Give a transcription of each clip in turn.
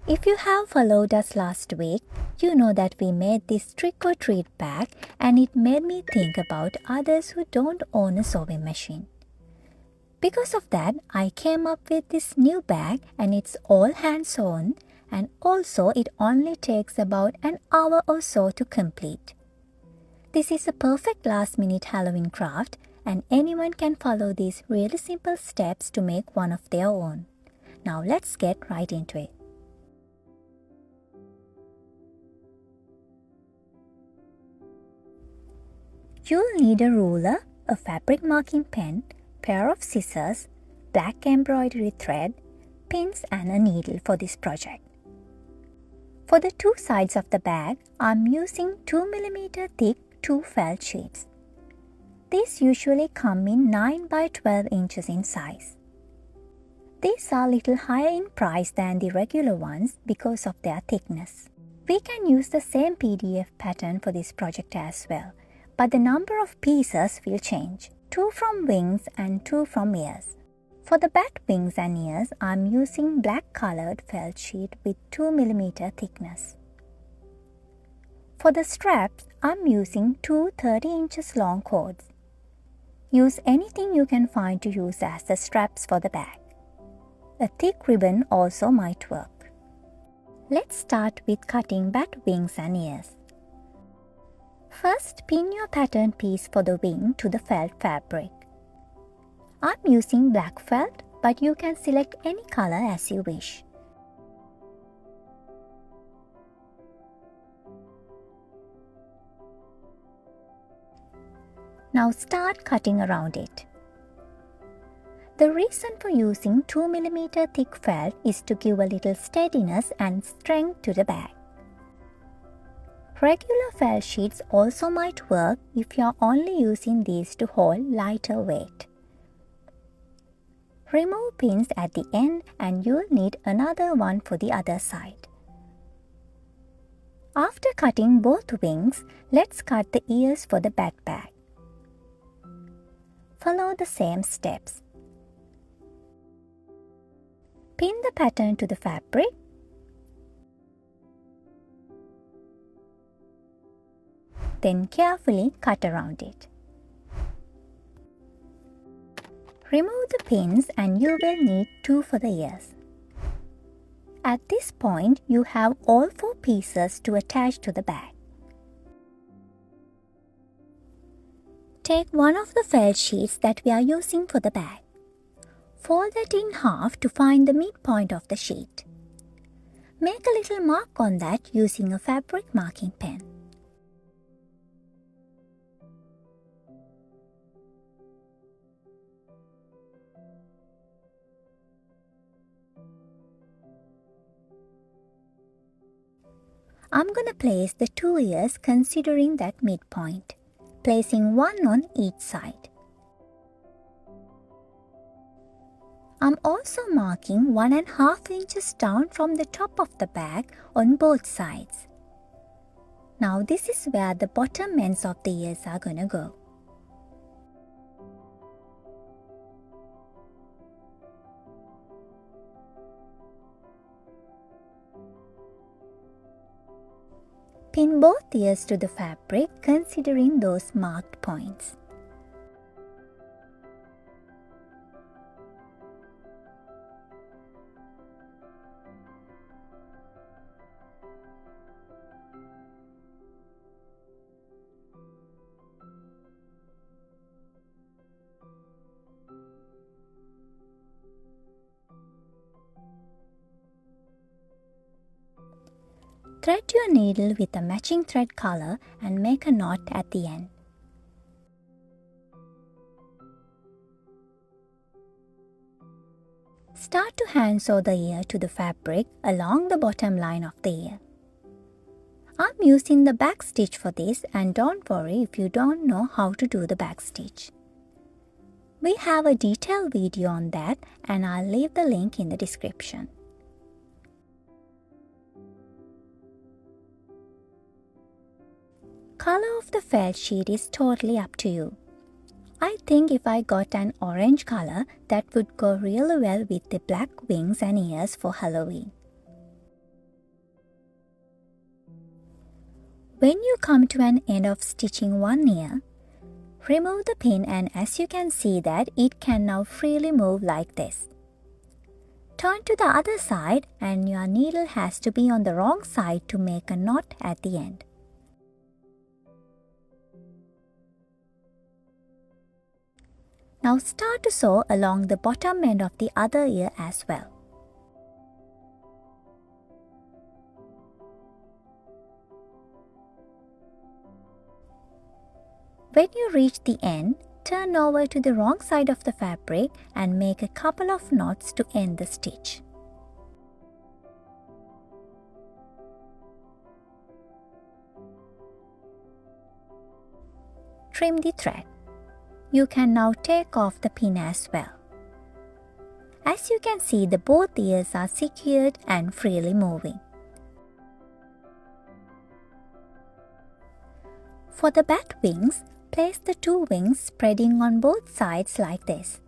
If you have followed us last week, you know that we made this trick-or-treat bag and it made me think about others who don't own a sewing machine. Because of that, I came up with this new bag and it's all hand-sewn and also it only takes about an hour or so to complete. This is a perfect last-minute Halloween craft and anyone can follow these really simple steps to make one of their own. Now let's get right into it. You'll need a ruler, a fabric marking pen, pair of scissors, black embroidery thread, pins and a needle for this project. For the two sides of the bag, I'm using 2mm thick 2 felt sheets. These usually come in 9 by 12 inches in size. These are a little higher in price than the regular ones because of their thickness. We can use the same PDF pattern for this project as well, but the number of pieces will change. 2 from wings and 2 from ears. For the bat wings and ears, I'm using black colored felt sheet with 2mm thickness. For the straps, I'm using 2 30 inches long cords. Use anything you can find to use as the straps for the bag. A thick ribbon also might work. Let's start with cutting bat wings and ears. First, pin your pattern piece for the wing to the felt fabric. I'm using black felt, but you can select any color as you wish. Now start cutting around it. The reason for using 2mm thick felt is to give a little steadiness and strength to the bag. Regular felt sheets also might work if you are only using these to hold lighter weight. Remove pins at the end and you'll need another one for the other side. After cutting both wings, let's cut the ears for the bat bag. Follow the same steps. Pin the pattern to the fabric. Then carefully cut around it. Remove the pins and you will need 2 for the ears. At this point, you have all 4 pieces to attach to the bag. Take one of the felt sheets that we are using for the bag. Fold it in half to find the midpoint of the sheet. Make a little mark on that using a fabric marking pen. I'm gonna place the 2 ears considering that midpoint, placing one on each side. I'm also marking 1.5 inches down from the top of the bag on both sides. Now this is where the bottom ends of the ears are gonna go. Pin both ears to the fabric considering those marked points. Thread your needle with a matching thread color and make a knot at the end. Start to hand sew the ear to the fabric along the bottom line of the ear. I'm using the back stitch for this and don't worry if you don't know how to do the back stitch. We have a detailed video on that and I'll leave the link in the description. Color of the felt sheet is totally up to you. I think if I got an orange color, that would go really well with the black wings and ears for Halloween. When you come to an end of stitching one ear, remove the pin, and as you can see that it can now freely move like this. Turn to the other side, and your needle has to be on the wrong side to make a knot at the end. Now start to sew along the bottom end of the other ear as well. When you reach the end, turn over to the wrong side of the fabric and make a couple of knots to end the stitch. Trim the thread. You can now take off the pin as well. As you can see, the both ears are secured and freely moving. For the bat wings, place the two wings spreading on both sides like this.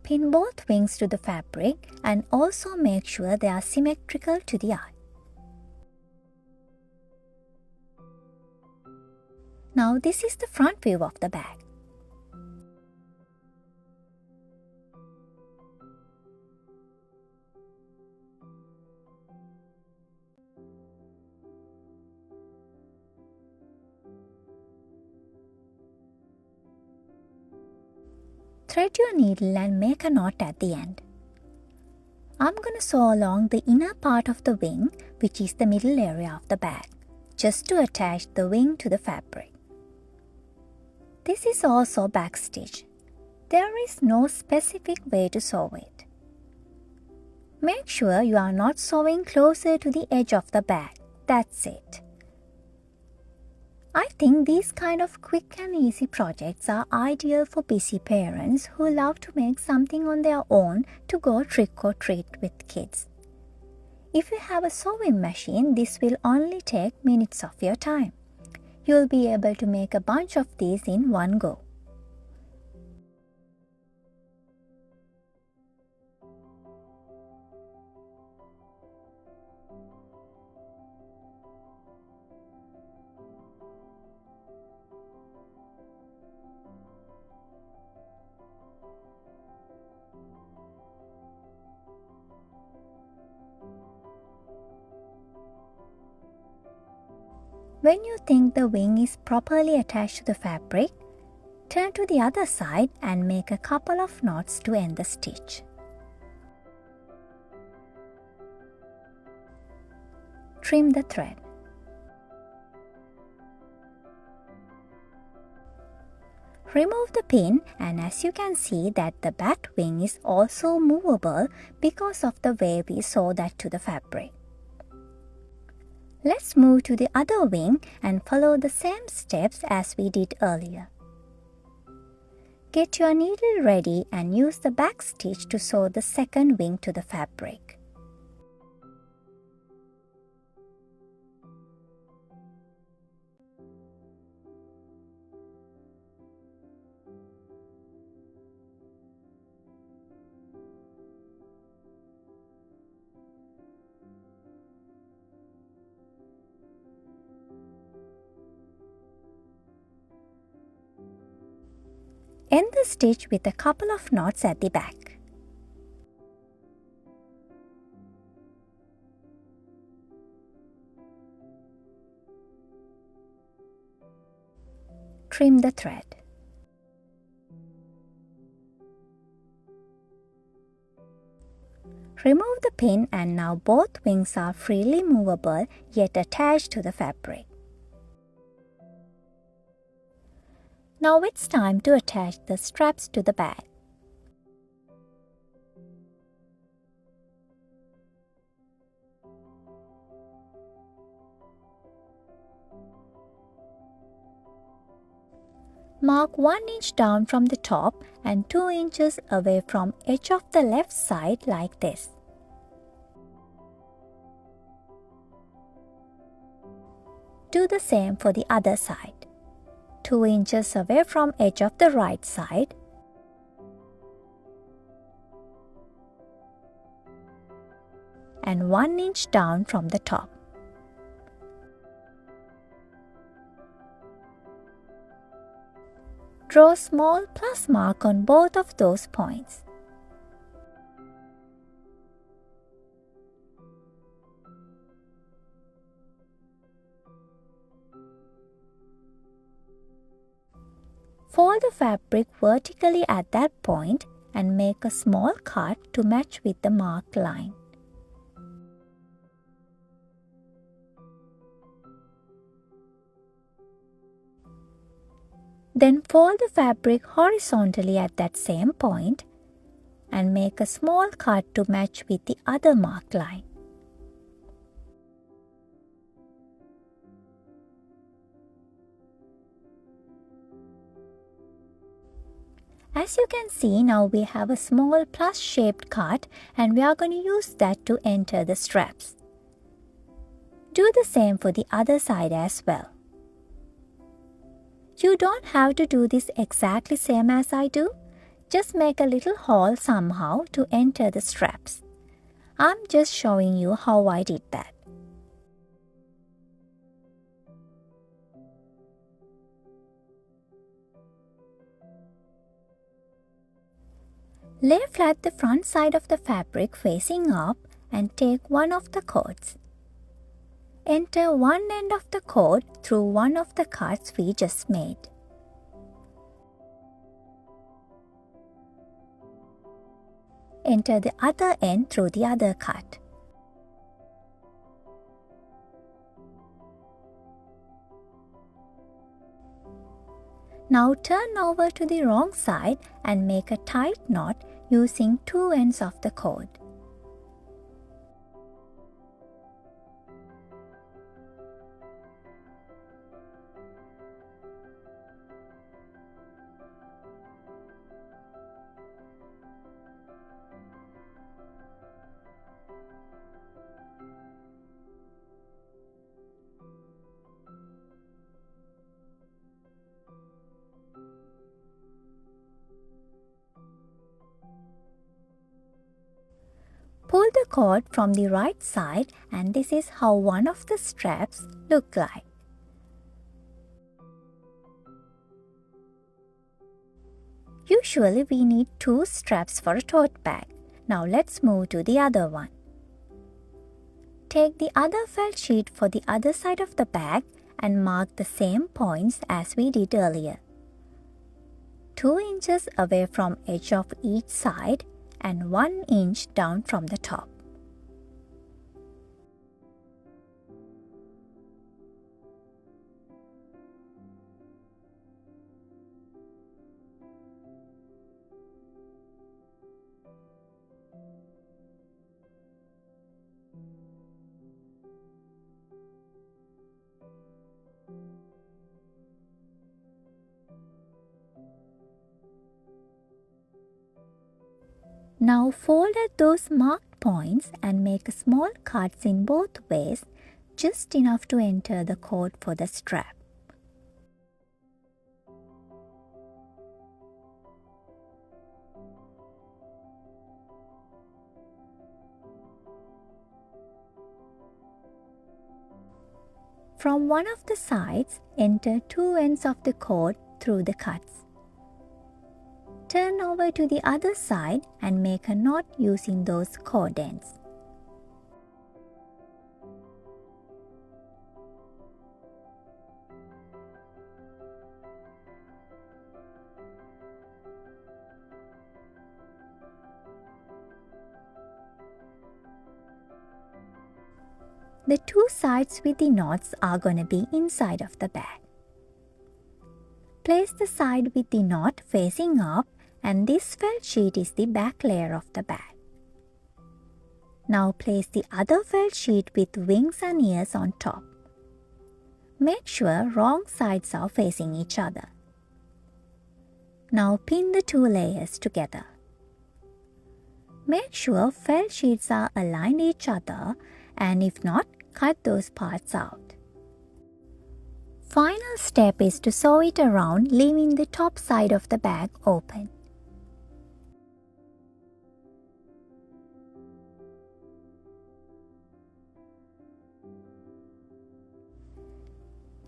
Pin both wings to the fabric and also make sure they are symmetrical to the eye. Now this is the front view of the bag. Thread your needle and make a knot at the end. I'm going to sew along the inner part of the wing, which is the middle area of the bag, just to attach the wing to the fabric. This is also backstitch. There is no specific way to sew it. Make sure you are not sewing closer to the edge of the bag. That's it. I think these kind of quick and easy projects are ideal for busy parents who love to make something on their own to go trick or treat with kids. If you have a sewing machine, this will only take minutes of your time. You'll be able to make a bunch of these in one go. When you think the wing is properly attached to the fabric, turn to the other side and make a couple of knots to end the stitch. Trim the thread. Remove the pin, and as you can see that the bat wing is also movable because of the way we sew that to the fabric. Let's move to the other wing and follow the same steps as we did earlier. Get your needle ready and use the back stitch to sew the second wing to the fabric. End the stitch with a couple of knots at the back. Trim the thread. Remove the pin, and now both wings are freely movable yet attached to the fabric. Now it's time to attach the straps to the bag. Mark 1 inch down from the top and 2 inches away from edge of the left side like this. Do the same for the other side. 2 inches away from edge of the right side, and 1 inch down from the top. Draw a small plus mark on both of those points. Fold the fabric vertically at that point and make a small cut to match with the marked line. Then fold the fabric horizontally at that same point and make a small cut to match with the other marked line. As you can see, now we have a small plus shaped cut and we are going to use that to enter the straps. Do the same for the other side as well. You don't have to do this exactly same as I do. Just make a little hole somehow to enter the straps. I'm just showing you how I did that. Lay flat the front side of the fabric facing up and take one of the chords. Enter one end of the cord through one of the cuts we just made. Enter the other end through the other cut. Now turn over to the wrong side and make a tight knot using two ends of the cord. Pull the cord from the right side and this is how one of the straps look like. Usually we need 2 straps for a tote bag. Now let's move to the other one. Take the other felt sheet for the other side of the bag and mark the same points as we did earlier. 2 inches away from edge of each side and 1 inch down from the top. Now fold at those marked points and make small cuts in both ways, just enough to enter the cord for the strap. From one of the sides, enter 2 ends of the cord through the cuts. Turn over to the other side and make a knot using those cord ends. The 2 sides with the knots are going to be inside of the bag. Place the side with the knot facing up and this felt sheet is the back layer of the bag. Now place the other felt sheet with wings and ears on top. Make sure wrong sides are facing each other. Now pin the 2 layers together. Make sure felt sheets are aligned each other and if not, cut those parts out. Final step is to sew it around, leaving the top side of the bag open.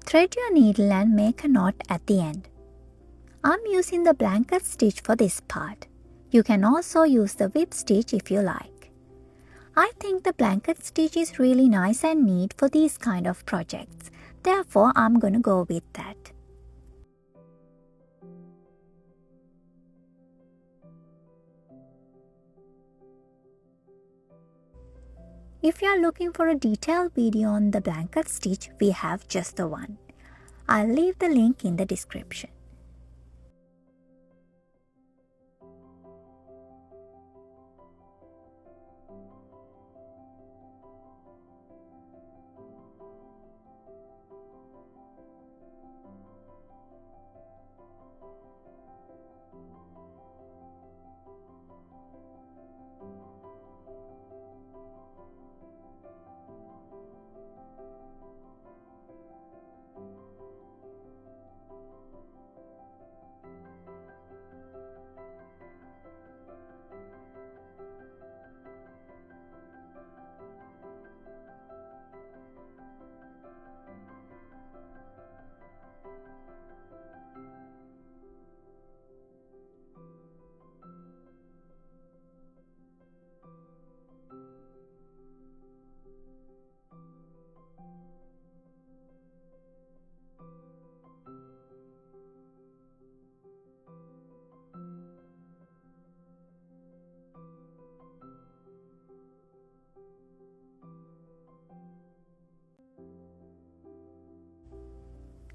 Thread your needle and make a knot at the end. I'm using the blanket stitch for this part. You can also use the whip stitch if you like. I think the blanket stitch is really nice and neat for these kind of projects. Therefore, I'm going to go with that. If you are looking for a detailed video on the blanket stitch, we have just the one. I'll leave the link in the description.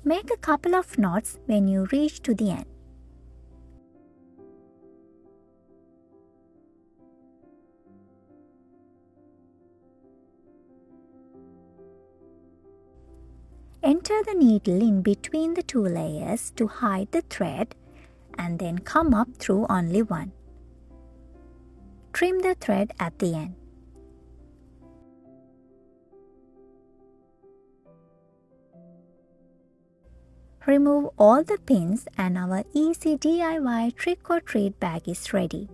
Make a couple of knots when you reach to the end. Enter the needle in between the two layers to hide the thread and then come up through only one. Trim the thread at the end. Remove all the pins and our easy DIY trick or treat bag is ready.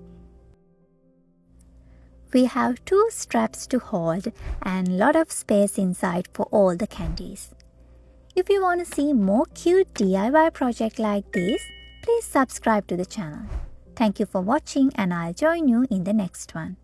We have 2 straps to hold and lot of space inside for all the candies. If you want to see more cute DIY projects like this, please subscribe to the channel. Thank you for watching and I'll join you in the next one.